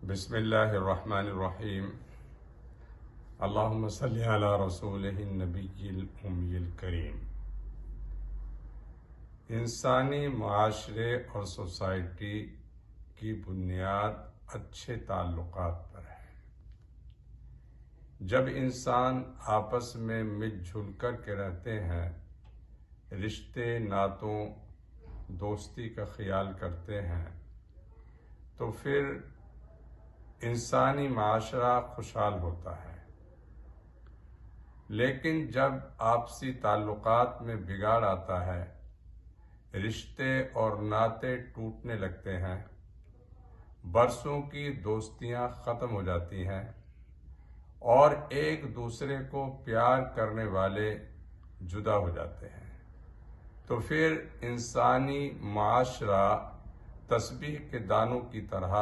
بسم اللہ الرحمن الرحیم اللہم صلی علی رسولہ النبی الامی الکریم۔ انسانی معاشرے اور سوسائٹی کی بنیاد اچھے تعلقات پر ہے۔ جب انسان آپس میں مل جل کر کے رہتے ہیں، رشتے ناتوں دوستی کا خیال کرتے ہیں، تو پھر انسانی معاشرہ خوشحال ہوتا ہے۔ لیکن جب آپسی تعلقات میں بگاڑ آتا ہے، رشتے اور ناطے ٹوٹنے لگتے ہیں، برسوں کی دوستیاں ختم ہو جاتی ہیں اور ایک دوسرے کو پیار کرنے والے جدا ہو جاتے ہیں، تو پھر انسانی معاشرہ تسبیح کے دانوں کی طرح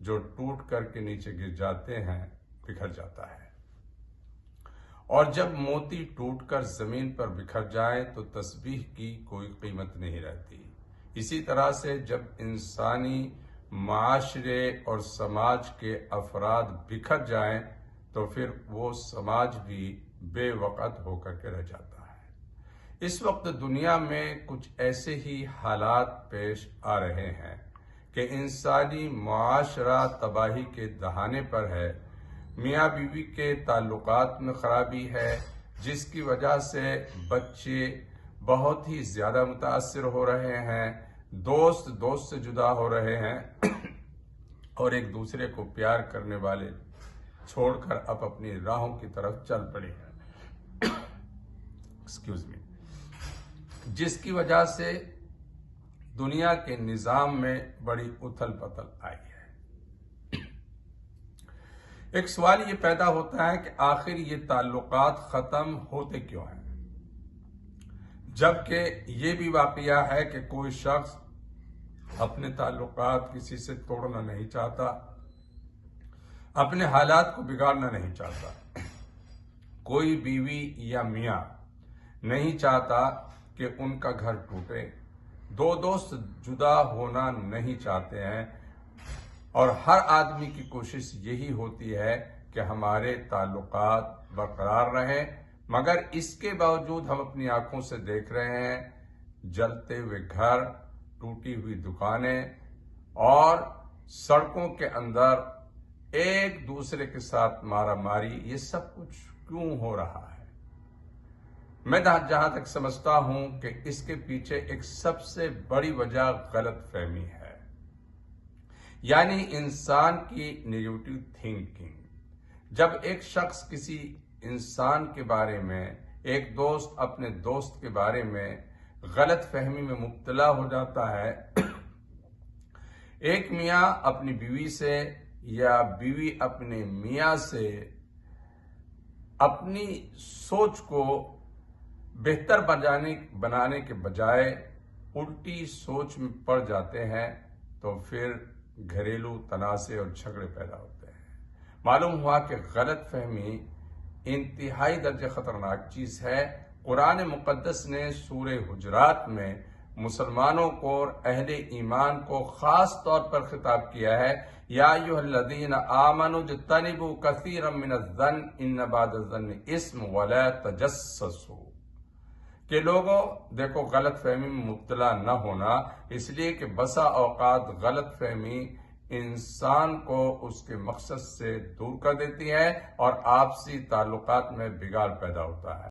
جو ٹوٹ کر کے نیچے گر جاتے ہیں بکھر جاتا ہے۔ اور جب موتی ٹوٹ کر زمین پر بکھر جائے تو تسبیح کی کوئی قیمت نہیں رہتی۔ اسی طرح سے جب انسانی معاشرے اور سماج کے افراد بکھر جائیں تو پھر وہ سماج بھی بے وقت ہو کر کے رہ جاتا ہے۔ اس وقت دنیا میں کچھ ایسے ہی حالات پیش آ رہے ہیں کہ انسانی معاشرہ تباہی کے دہانے پر ہے۔ میاں بیوی کے تعلقات میں خرابی ہے، جس کی وجہ سے بچے بہت ہی زیادہ متاثر ہو رہے ہیں، دوست سے جدا ہو رہے ہیں اور ایک دوسرے کو پیار کرنے والے چھوڑ کر اب اپنی راہوں کی طرف چل پڑے ہیں، جس کی وجہ سے دنیا کے نظام میں بڑی اتھل پتھل آئی ہے۔ ایک سوال یہ پیدا ہوتا ہے کہ آخر یہ تعلقات ختم ہوتے کیوں ہیں، جبکہ یہ بھی واقعہ ہے کہ کوئی شخص اپنے تعلقات کسی سے توڑنا نہیں چاہتا، اپنے حالات کو بگاڑنا نہیں چاہتا۔ کوئی بیوی یا میاں نہیں چاہتا کہ ان کا گھر ٹوٹے، دو دوست جدا ہونا نہیں چاہتے ہیں، اور ہر آدمی کی کوشش یہی ہوتی ہے کہ ہمارے تعلقات برقرار رہیں، مگر اس کے باوجود ہم اپنی آنکھوں سے دیکھ رہے ہیں جلتے ہوئے گھر، ٹوٹی ہوئی دکانیں اور سڑکوں کے اندر ایک دوسرے کے ساتھ مارا ماری۔ یہ سب کچھ کیوں ہو رہا ہے؟ میں جہاں تک سمجھتا ہوں کہ اس کے پیچھے ایک سب سے بڑی وجہ غلط فہمی ہے، یعنی انسان کی نیگیٹو تھنکنگ۔ جب ایک شخص کسی انسان کے بارے میں، ایک دوست اپنے دوست کے بارے میں غلط فہمی میں مبتلا ہو جاتا ہے، ایک میاں اپنی بیوی سے یا بیوی اپنے میاں سے اپنی سوچ کو بہتر بنانے کے بجائے الٹی سوچ میں پڑ جاتے ہیں، تو پھر گھریلو تنازع اور جھگڑے پیدا ہوتے ہیں۔ معلوم ہوا کہ غلط فہمی انتہائی درجے خطرناک چیز ہے۔ قرآن مقدس نے سورہ حجرات میں مسلمانوں کو اور اہل ایمان کو خاص طور پر خطاب کیا ہے، یا ایھا الذین آمنوا اجتنبوا کثیرا من الظن ان بعض الظن اثم ولا تجسسوا، کہ لوگوں دیکھو غلط فہمی میں مبتلا نہ ہونا، اس لیے کہ بسا اوقات غلط فہمی انسان کو اس کے مقصد سے دور کر دیتی ہے اور آپسی تعلقات میں بگاڑ پیدا ہوتا ہے۔